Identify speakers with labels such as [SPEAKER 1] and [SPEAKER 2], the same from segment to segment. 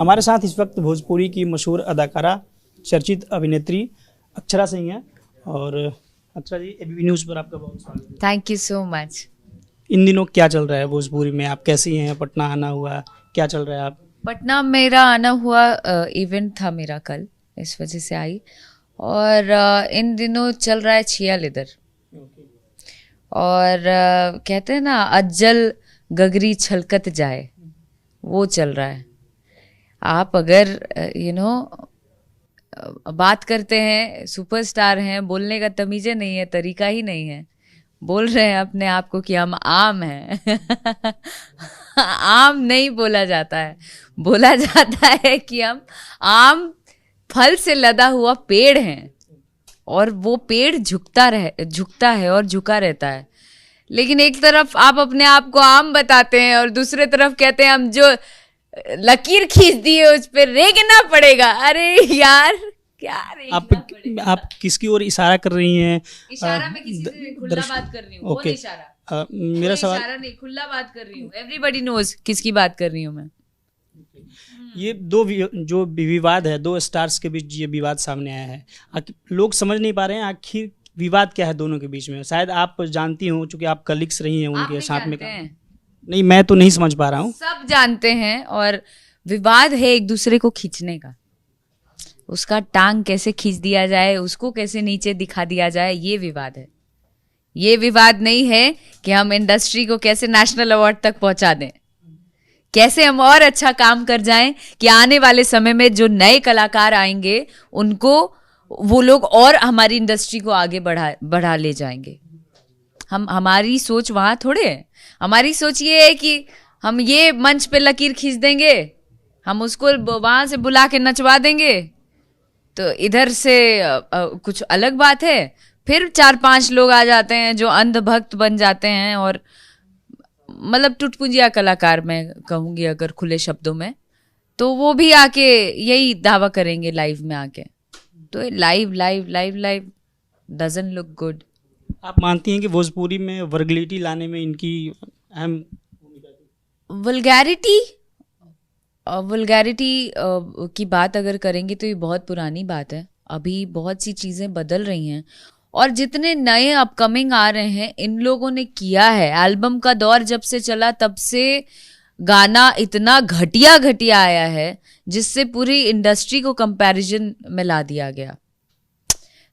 [SPEAKER 1] हमारे साथ इस वक्त भोजपुरी की मशहूर अदाकारा, चर्चित अभिनेत्री अक्षरा सिंह हैं। और अक्षरा जी, एबीपी न्यूज़ पर आपका बहुत स्वागत है।
[SPEAKER 2] Thank you so much.
[SPEAKER 1] इन दिनों क्या चल रहा है भोजपुरी में? आप कैसी हैं? पटना आना हुआ, क्या चल रहा है? आप
[SPEAKER 2] पटना मेरा आना हुआ, इवेंट था मेरा कल, इस वजह से आई। और इन दिनों चल रहा है छिया इधर। और कहते हैं ना, अज्जल गगरी छलकत जाए, वो चल रहा है। आप अगर बात करते हैं, सुपरस्टार हैं, बोलने का तमीज़े नहीं है, तरीका ही नहीं है। बोल रहे हैं अपने आप को कि हम आम हैं। आम नहीं बोला जाता है, बोला जाता है कि हम आम फल से लदा हुआ पेड़ हैं, और वो पेड़ झुकता है और झुका रहता है। लेकिन एक तरफ आप अपने आप को आम बताते हैं और दूसरे तरफ कहते हैं हम जो लकीर खींच दी है उस पर रेंगना पड़ेगा। अरे यार, क्या
[SPEAKER 1] आप किसकी ओर इशारा कर रही हैं?
[SPEAKER 2] इशारा में किसी से खुला बात कर रही हूँ।
[SPEAKER 1] ओके,
[SPEAKER 2] इशारा
[SPEAKER 1] मेरा सवाल
[SPEAKER 2] इशारा नहीं, खुला बात कर रही हूँ। एवरीबॉडी नोज किसकी बात कर रही हूँ मैं।
[SPEAKER 1] ये जो विवाद है, दो स्टार्स के बीच ये विवाद सामने आया है। लोग समझ नहीं पा रहे हैं आखिर विवाद क्या है दोनों के बीच में। शायद आप जानती हो, चूंकि आप कलीग्स रही हैं उनके साथ में। नहीं, मैं तो नहीं समझ पा रहा हूँ।
[SPEAKER 2] सब जानते हैं। और विवाद है एक दूसरे को खींचने का, उसका टांग कैसे खींच दिया जाए, उसको कैसे नीचे दिखा दिया जाए, ये विवाद है। ये विवाद नहीं है कि हम इंडस्ट्री को कैसे नेशनल अवार्ड तक पहुंचा दें, कैसे हम और अच्छा काम कर जाएं कि आने वाले समय में जो नए कलाकार आएंगे उनको वो लोग और हमारी इंडस्ट्री को आगे बढ़ा ले जाएंगे। हमारी सोच वहाँ थोड़े है। हमारी सोच ये है कि हम ये मंच पे लकीर खींच देंगे, हम उसको वहाँ से बुला के नचवा देंगे, तो इधर से कुछ अलग बात है। फिर 4-5 लोग आ जाते हैं जो अंधभक्त बन जाते हैं, और मतलब टुटपुंजिया कलाकार मैं कहूँगी अगर खुले शब्दों में, तो वो भी आके यही दावा करेंगे लाइव में आके। तो लाइव डजंट लुक गुड।
[SPEAKER 1] आप मानती हैं कि भोजपुरी में वर्गलिटी लाने में इनकी अहम
[SPEAKER 2] वल्गैरिटी की बात अगर करेंगे तो ये बहुत पुरानी बात है। अभी बहुत सी चीज़ें बदल रही हैं, और जितने नए अपकमिंग आ रहे हैं इन लोगों ने किया है। एल्बम का दौर जब से चला तब से गाना इतना घटिया आया है जिससे पूरी इंडस्ट्री को कंपैरिजन में ला दिया गया।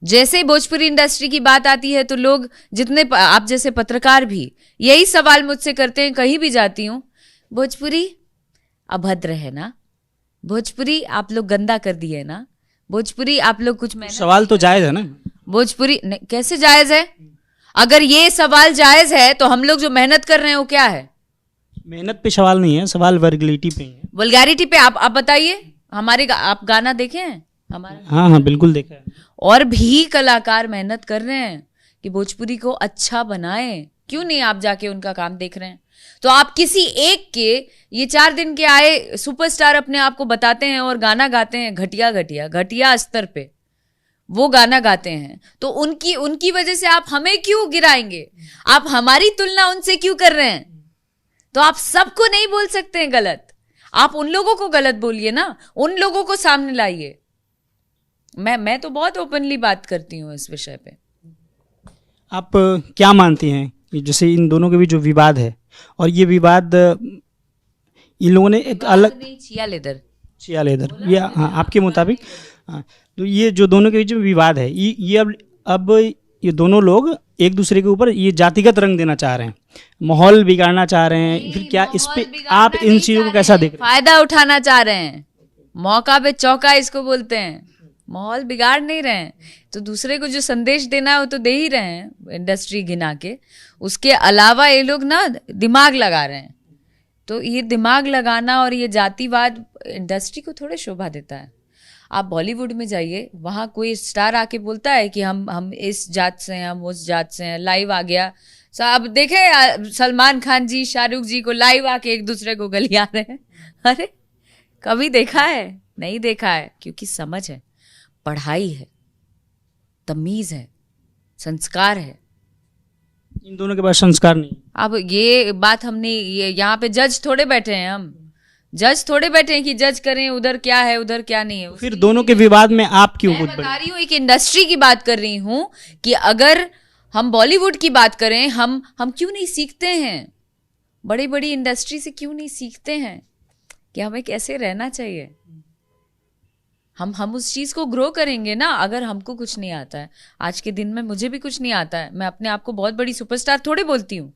[SPEAKER 2] जैसे भोजपुरी इंडस्ट्री की बात आती है तो लोग, जितने आप जैसे पत्रकार भी यही सवाल मुझसे करते हैं कहीं भी जाती हूँ, भोजपुरी अभद्र है ना, भोजपुरी आप लोग गंदा कर दिए ना, भोजपुरी आप लोग कुछ
[SPEAKER 1] सवाल तो जायज है ना।
[SPEAKER 2] भोजपुरी कैसे जायज है? अगर ये सवाल जायज है तो हम लोग जो मेहनत कर रहे हैं वो क्या है?
[SPEAKER 1] मेहनत पे सवाल नहीं है, सवाल वर्गलिटी पे है,
[SPEAKER 2] वल्गैरिटी पे। आप बताइए, आप गाना देखे हैं हमारा?
[SPEAKER 1] हाँ, बिल्कुल देखा है।
[SPEAKER 2] और भी कलाकार मेहनत कर रहे हैं कि भोजपुरी को अच्छा बनाएं। क्यों नहीं आप जाके उनका काम देख रहे हैं? तो आप किसी एक के, ये 4 दिन के आए सुपरस्टार अपने आप को बताते हैं और गाना गाते हैं घटिया स्तर पे वो गाना गाते हैं, तो उनकी वजह से आप हमें क्यों गिराएंगे? आप हमारी तुलना उनसे क्यों कर रहे हैं? तो आप सबको नहीं बोल सकते हैं गलत, आप उन लोगों को गलत बोलिए ना, उन लोगों को सामने लाइए। मैं तो बहुत ओपनली बात करती हूँ इस विषय पे।
[SPEAKER 1] आप क्या मानती हैं कि जैसे इन दोनों के बीच जो विवाद है, और ये विवाद इन लोगों ने एक अलग
[SPEAKER 2] छिया लेदर
[SPEAKER 1] ये, हाँ, आपके मुताबिक, हाँ, तो ये जो दोनों के बीच में विवाद है, ये अब ये दोनों लोग एक दूसरे के ऊपर ये जातिगत रंग देना चाह रहे हैं, माहौल बिगाड़ना चाह रहे हैं। फिर क्या इस पे आप इन चीजों को कैसा देख रहे हैं?
[SPEAKER 2] फायदा उठाना चाह रहे हैं, मौका पे चौका इसको बोलते हैं। माहौल बिगाड़ नहीं रहे हैं, तो दूसरे को जो संदेश देना है वो तो दे ही रहे हैं इंडस्ट्री गिना के। उसके अलावा ये लोग ना दिमाग लगा रहे हैं, तो ये दिमाग लगाना और ये जातिवाद इंडस्ट्री को थोड़े शोभा देता है। आप बॉलीवुड में जाइए, वहाँ कोई स्टार आके बोलता है कि हम इस जात से हैं, हम उस जात से हैं, लाइव आ गया। अब देखे सलमान खान जी शाहरुख जी को लाइव आके एक दूसरे को गलिया रहे हैं। अरे कभी देखा है? नहीं देखा है, क्योंकि समझ है, पढ़ाई है, तमीज है, संस्कार है।
[SPEAKER 1] इन दोनों के पास संस्कार नहीं।
[SPEAKER 2] अब ये बात हमने यहाँ पे जज थोड़े बैठे हैं हम, जज थोड़े बैठे हैं कि जज करें उधर क्या है उधर क्या नहीं है।
[SPEAKER 1] फिर दोनों के विवाद में आप क्यों
[SPEAKER 2] मैं
[SPEAKER 1] कूद
[SPEAKER 2] बता
[SPEAKER 1] पड़े?
[SPEAKER 2] रही हूँ, एक इंडस्ट्री की बात कर रही हूँ कि अगर हम बॉलीवुड की बात करें, हम क्यों नहीं सीखते हैं, बड़ी बड़ी इंडस्ट्री से क्यों नहीं सीखते हैं कि हमें कैसे रहना चाहिए। हम उस चीज को ग्रो करेंगे ना। अगर हमको कुछ नहीं आता है, आज के दिन में मुझे भी कुछ नहीं आता है, मैं अपने आप को बहुत बड़ी सुपरस्टार थोड़ी बोलती हूँ।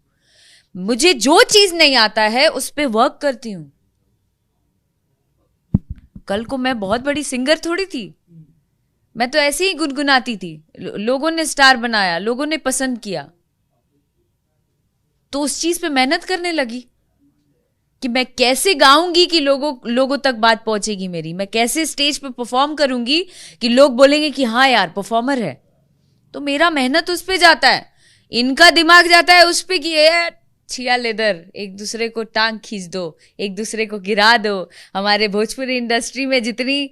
[SPEAKER 2] मुझे जो चीज नहीं आता है उस पे वर्क करती हूँ। कल को मैं बहुत बड़ी सिंगर थोड़ी थी, मैं तो ऐसे ही गुनगुनाती थी, लोगों ने स्टार बनाया, लोगों ने पसंद किया, तो उस चीज पे मेहनत करने लगी कि मैं कैसे गाऊंगी कि लोगों तक बात पहुंचेगी मेरी, मैं कैसे स्टेज पे परफॉर्म करूंगी कि लोग बोलेंगे कि हाँ यार परफॉर्मर है। तो मेरा मेहनत उस पे जाता है, इनका दिमाग जाता है उस पे कि छिया लेदर, एक दूसरे को टांग खींच दो, एक दूसरे को गिरा दो। हमारे भोजपुरी इंडस्ट्री में जितनी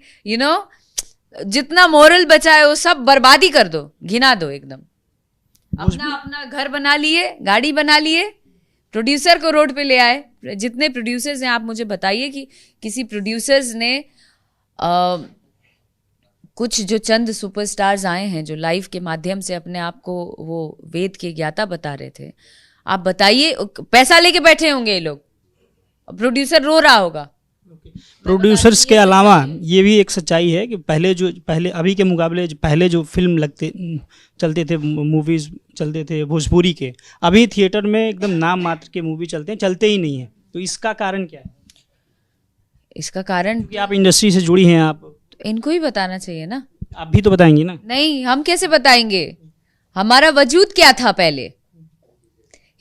[SPEAKER 2] जितना मोरल बचा है वो सब बर्बादी कर दो, घिना दो एकदम। अपना घर बना लिए, गाड़ी बना लिए, प्रोड्यूसर को रोड पे ले आए। जितने प्रोड्यूसर्स हैं आप मुझे बताइए कि किसी प्रोड्यूसर्स ने कुछ जो चंद सुपरस्टार्स आए हैं जो लाइव के माध्यम से अपने आप को वो वेद के ज्ञाता बता रहे थे, आप बताइए, पैसा लेके बैठे होंगे ये लोग, प्रोड्यूसर रो रहा होगा।
[SPEAKER 1] प्रोड्यूसर्स के अलावा ये भी एक सच्चाई है कि पहले अभी के मुकाबले पहले जो फिल्म चलते थे, मूवीज चलते थे भोजपुरी के, अभी थिएटर में एकदम नाम मात्र के मूवी चलते हैं, चलते ही नहीं है। तो इसका कारण क्या है?
[SPEAKER 2] इसका कारण
[SPEAKER 1] कि आप इंडस्ट्री से जुड़ी हैं, आप
[SPEAKER 2] इनको ही बताना चाहिए ना।
[SPEAKER 1] आप भी तो बताएंगी ना।
[SPEAKER 2] नहीं, हम कैसे बताएंगे? हमारा वजूद क्या था पहले,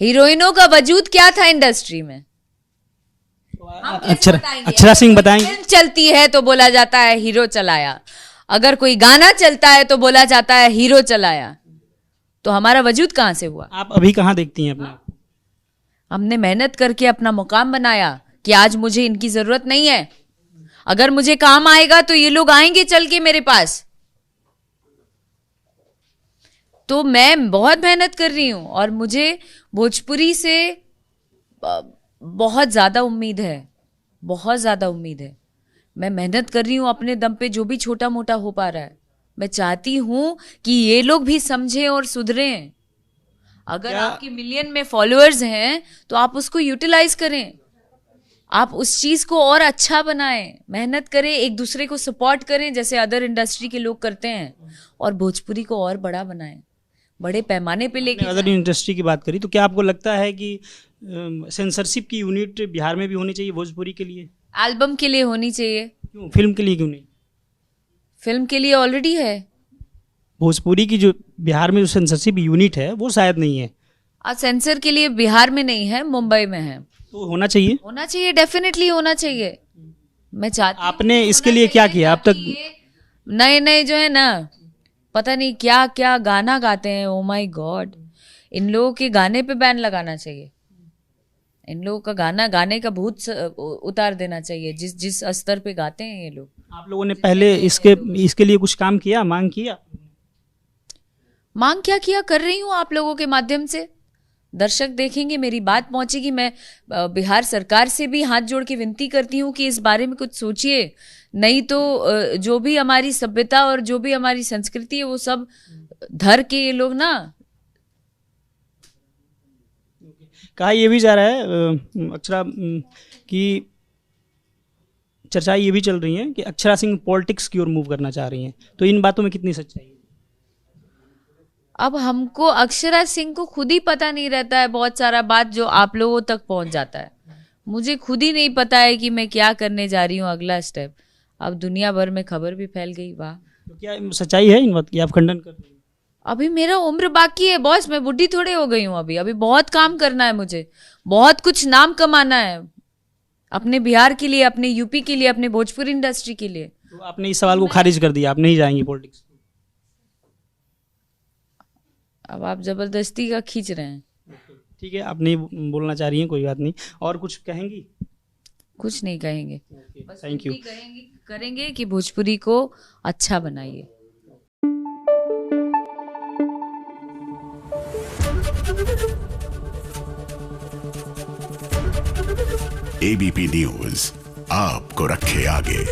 [SPEAKER 2] हीरोइनों का वजूद क्या था इंडस्ट्री में?
[SPEAKER 1] अक्षरा सिंह बताएंगे।
[SPEAKER 2] फिल्म चलती है तो बोला जाता है हीरो चलाया, अगर कोई गाना चलता है तो बोला जाता है हीरो चलाया। तो हमारा वजूद कहां से हुआ?
[SPEAKER 1] आप अभी कहां देखती हैं अपना?
[SPEAKER 2] हमने मेहनत करके अपना मुकाम बनाया कि आज मुझे इनकी जरूरत नहीं है, अगर मुझे काम आएगा तो ये लोग आएंगे चल के मेरे पास। तो मैं बहुत मेहनत कर रही हूं और मुझे भोजपुरी से बहुत ज्यादा उम्मीद है, बहुत ज्यादा उम्मीद है। मैं मेहनत कर रही हूं अपने दम पे, जो भी छोटा मोटा हो पा रहा है। मैं चाहती हूं कि ये लोग भी समझें और सुधरें। अगर आपके मिलियन में फॉलोअर्स हैं तो आप उसको यूटिलाइज करें, आप उस चीज को और अच्छा बनाएं, मेहनत करें, एक दूसरे को सपोर्ट करें जैसे अदर इंडस्ट्री के लोग करते हैं, और भोजपुरी को और बड़ा बनाएं, बड़े पैमाने पे लेके।
[SPEAKER 1] अदर इंडस्ट्री की बात करी तो क्या आपको लगता है कि सेंसरशिप की यूनिट बिहार में भी होनी चाहिए भोजपुरी के लिए?
[SPEAKER 2] एल्बम के लिए होनी चाहिए।
[SPEAKER 1] क्यों, फिल्म के लिए क्यों नहीं?
[SPEAKER 2] फिल्म के लिए ऑलरेडी है।
[SPEAKER 1] भोजपुरी की जो बिहार में जो सेंसरशिप यूनिट है वो शायद नहीं है।
[SPEAKER 2] सेंसर के लिए बिहार में नहीं है, मुंबई में है।
[SPEAKER 1] तो होना चाहिए,
[SPEAKER 2] होना चाहिए, डेफिनेटली होना चाहिए। मैं चाहती हूं।
[SPEAKER 1] आपने इसके लिए क्या किया अब तक?
[SPEAKER 2] नए नए जो है ना, पता नहीं क्या क्या गाना गाते हैं, ओ माय गॉड। इन लोगों के गाने पे बैन लगाना चाहिए, इन लोगों का गाना गाने का भूत उतार देना चाहिए, जिस स्तर पे गाते हैं ये लोग।
[SPEAKER 1] आप लोगों ने पहले इसके लिए कुछ काम किया, मांग किया?
[SPEAKER 2] मांग क्या किया, कर रही हूँ आप लोगों के माध्यम से। दर्शक देखेंगे, मेरी बात पहुंचेगी। मैं बिहार सरकार से भी हाथ जोड़ के विनती करती हूँ कि इस बारे में कुछ सोचिए, नहीं तो जो भी हमारी सभ्यता और जो भी हमारी संस्कृति है वो सब धर के ये लोग ना।
[SPEAKER 1] कहा ये भी जा रहा है अक्षरा कि चर्चा ये भी चल रही है कि अक्षरा सिंह पॉलिटिक्स की ओर मूव करना चाह रही हैं, तो इन बातों में कितनी सच्चाई है?
[SPEAKER 2] अब हमको अक्षरा सिंह को खुद ही पता नहीं रहता है बहुत सारा बात जो आप लोगों तक पहुंच जाता है। मुझे खुद ही नहीं पता है कि मैं क्या करने जा रही हूँ अगला स्टेप। अब दुनिया भर में खबर भी फैल गई। वाह,
[SPEAKER 1] तो क्या सच्चाई है इन बात की? आप खंडन कर रहे हैं?
[SPEAKER 2] अभी मेरा उम्र बाकी है बॉस, मैं बुढ़ी थोड़े हो गई हूँ। अभी बहुत काम करना है मुझे, बहुत कुछ नाम कमाना है अपने बिहार के लिए, अपने यूपी के लिए, अपने भोजपुरी इंडस्ट्री के लिए।
[SPEAKER 1] तो आपने इस सवाल को खारिज कर दिया, आप नहीं जाएंगी पॉलिटिक्स?
[SPEAKER 2] अब आप जबरदस्ती का खींच रहे हैं।
[SPEAKER 1] ठीक है, आप नहीं बोलना चाह रही हैं, कोई बात नहीं। और कुछ कहेंगी?
[SPEAKER 2] कुछ नहीं कहेंगे, बस
[SPEAKER 1] थैंक यू।
[SPEAKER 2] करेंगे कि भोजपुरी को अच्छा बनाइए।
[SPEAKER 3] ABP News, आपको रखे आगे।